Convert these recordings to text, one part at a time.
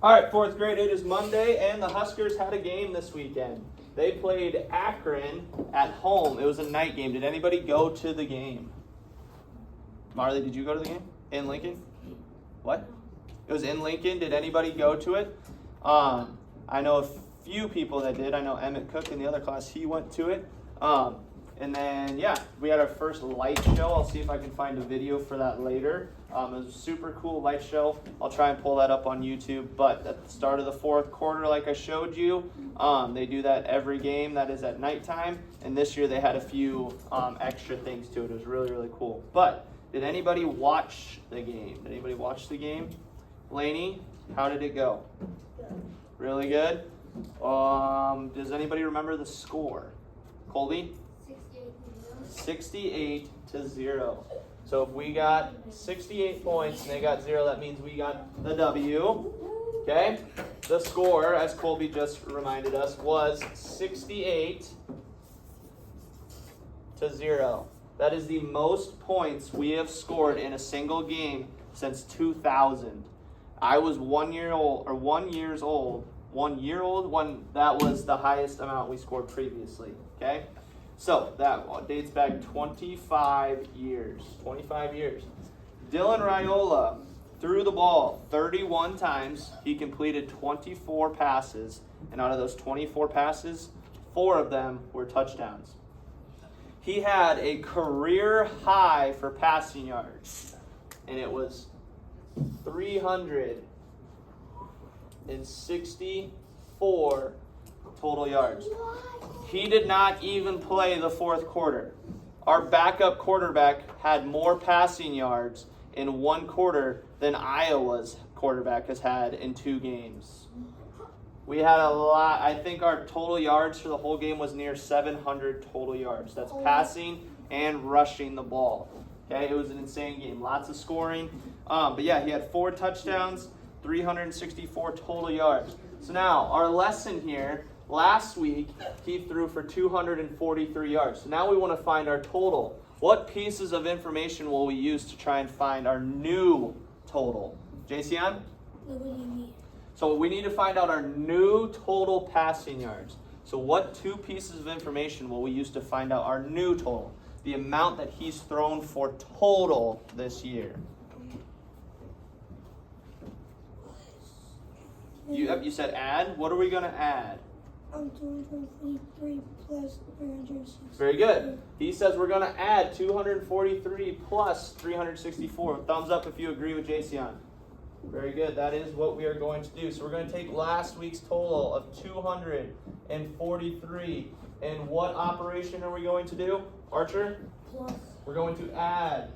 All right, fourth grade, it is Monday, and the Huskers had a game this weekend. They played Akron at home. It was a night game. Did anybody go to the game? Marley, did you go to the game? In Lincoln? What? It was in Lincoln. Did anybody go to it? I know a few people that did. I know Emmett Cook in the other class, he went to it. And then, yeah, we had our first light show. I'll see if I can find a video for that later. It was a super cool light show. I'll try and pull that up on YouTube. But at the start of the fourth quarter, like I showed you, they do that every game. That is at nighttime. And this year they had a few extra things to it. It was really, really cool. But did anybody watch the game? Did anybody watch the game? Lainey, how did it go? Good. Really good? Does anybody remember the score? Colby? 68 to 0. So if we got 68 points and they got 0, that means we got the W. Okay? The score, as Colby just reminded us, was 68 to 0. That is the most points we have scored in a single game since 2000. I was 1 year old when that was the highest amount we scored previously. Okay? So that dates back 25 years. 25 years. Dylan Raiola threw the ball 31 times. He completed 24 passes. And out of those 24 passes, 4 of them were touchdowns. He had a career high for passing yards. And it was 364 total yards. He did not even play the fourth quarter. Our backup quarterback had more passing yards in one quarter than Iowa's quarterback has had in 2 games. We had a lot. I think our total yards for the whole game was near 700 total yards. That's passing and rushing the ball. Okay, it was an insane game. Lots of scoring. But yeah, he had 4 touchdowns, 364 total yards. So now, our lesson here, last week, he threw for 243 yards. So now we want to find our total. What pieces of information will we use to try and find our new total? Jason? What do you mean? So we need to find out our new total passing yards. So what 2 pieces of information will we use to find out our new total? The amount that he's thrown for total this year. You said add? What are we going to add? 243 plus 364. Very good. He says we're going to add 243 plus 364. Thumbs up if you agree with Jason. Very good. That is what we are going to do. So we're going to take last week's total of 243. And what operation are we going to do? Archer? Plus. We're going to add.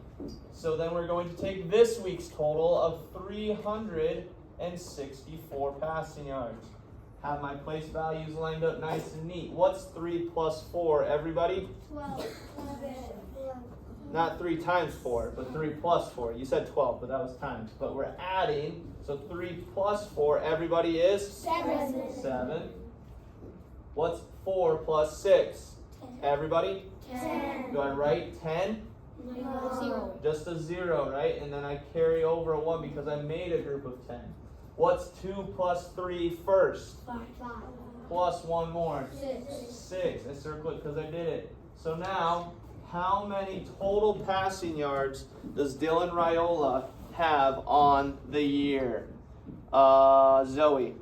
So then we're going to take this week's total of 364 passing yards. Have my place values lined up nice and neat. What's 3 plus 4, everybody? 12. Not 3 times 4, but 3 plus 4. You said 12, but that was times. But we're adding, so 3 plus 4, everybody is? 7. What's 4 plus 6? 10. Everybody? 10. Do I write 10? No. 0. Just a 0, right? And then I carry over a 1 because I made a group of 10. What's 2 plus 3 first? 5. Plus 1 more? 6. 6. I circled it because I did it. So now, how many total passing yards does Dylan Raiola have on the year? Zoe?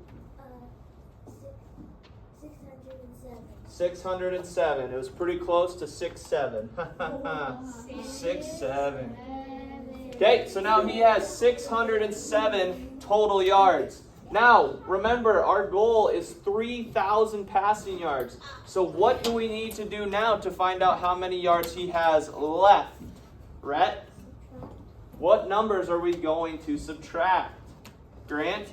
607. It was pretty close to 6-7. 6-7. Okay, so now he has 607 total yards. Now, remember, our goal is 3,000 passing yards. So what do we need to do now to find out how many yards he has left? Rhett? What numbers are we going to subtract? Grant?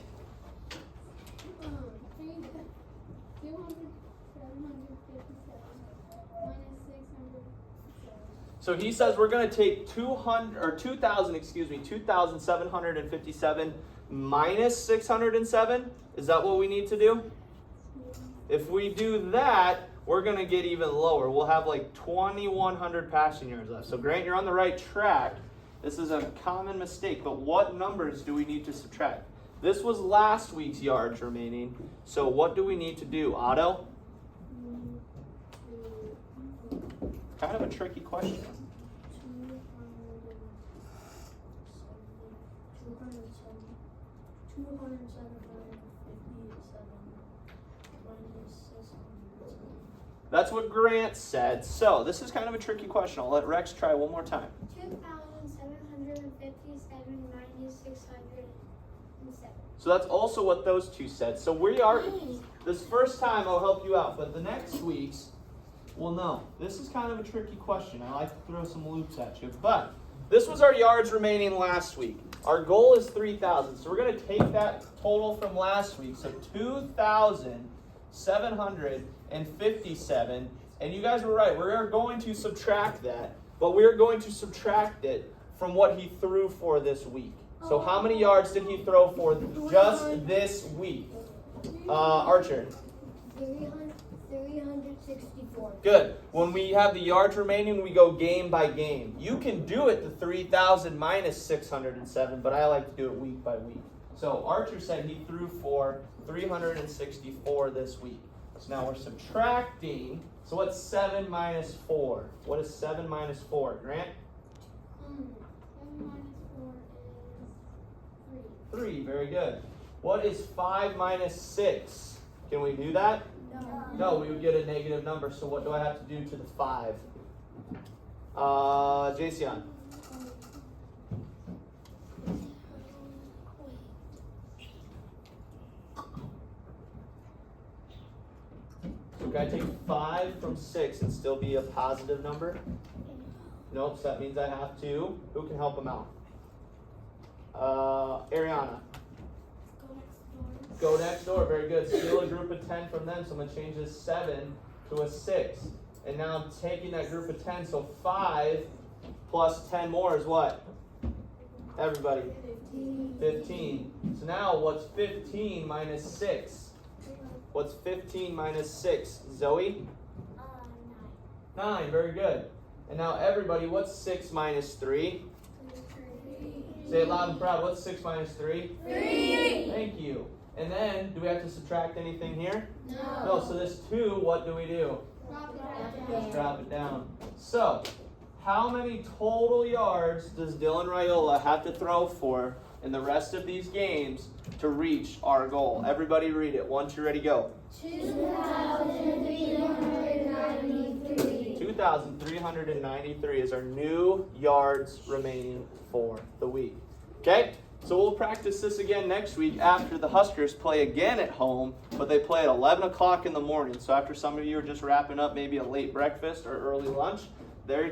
So he says we're going to take 2,757 minus 607. Is that what we need to do? If we do that, we're going to get even lower. We'll have like 2,100 passing yards left. So Grant, you're on the right track. This is a common mistake, but what numbers do we need to subtract? this was last week's yards remaining. So what do we need to do, Otto? Kind of a tricky question. 207. That's what Grant said. So this is kind of a tricky question. I'll let Rex try one more time. 2,757 minus 607. So that's also what those two said. So we are, this first time I'll help you out, but the next week's, well, no. This is kind of a tricky question. I like to throw some loops at you. But this was our yards remaining last week. Our goal is 3,000. So we're going to take that total from last week. So 2,757. And you guys were right. We are going to subtract that. But we are going to subtract it from what he threw for this week. So how many yards did he throw for just this week? Archer. 364. Good. When we have the yards remaining, we go game by game. You can do it the 3,000 minus 607, but I like to do it week by week. So Archer said he threw for 364 this week. So now we're subtracting. So what's 7 minus 4? What is 7 minus 4? Grant? 7 minus 4 is 3. 3. Very good. What is 5 minus 6? Can we do that? No, we would get a negative number. So what do I have to do to the 5? Jason. So can I take 5 from 6 and still be a positive number? Nope, so that means I have to. Who can help him out? Ariana. Go next door, very good. Steal a group of 10 from them, so I'm going to change this 7 to a 6. And now I'm taking that group of 10, so 5 plus 10 more is what? Everybody? 15. So now what's 15 minus 6? What's 15 minus 6? Zoe? 9, very good. And now everybody, what's 6 minus 3? Say it loud and proud. What's 6 minus 3? 3. Thank you. And then, do we have to subtract anything here? No. No, so this 2, what do we do? Just drop it down. So, how many total yards does Dylan Raiola have to throw for in the rest of these games to reach our goal? Everybody read it. Once you're ready, go. 2,393. 2,393 is our new yards remaining for the week. Okay? So we'll practice this again next week after the Huskers play again at home, but they play at 11 o'clock in the morning. So after some of you are just wrapping up maybe a late breakfast or early lunch, they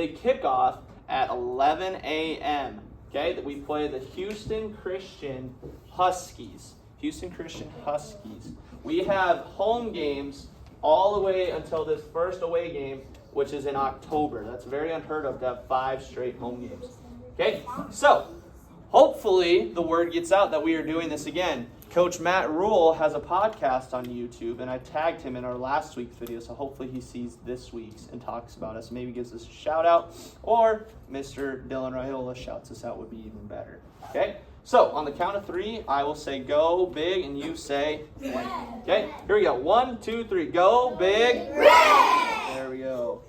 kick off at 11 a.m. Okay, we play the Houston Christian Huskies. Houston Christian Huskies. We have home games all the way until this first away game, which is in October. That's very unheard of to have 5 straight home games. Okay, so hopefully the word gets out that we are doing this again. Coach Matt Rule has a podcast on YouTube, and I tagged him in our last week's video, so hopefully he sees this week's and talks about us. Maybe gives us a shout out, or Mr. Dylan Raiola shouts us out would be even better. Okay, so on the count of 3, I will say go big, and you say blank. Okay, here we go. 1, 2, 3. Go big. There we go.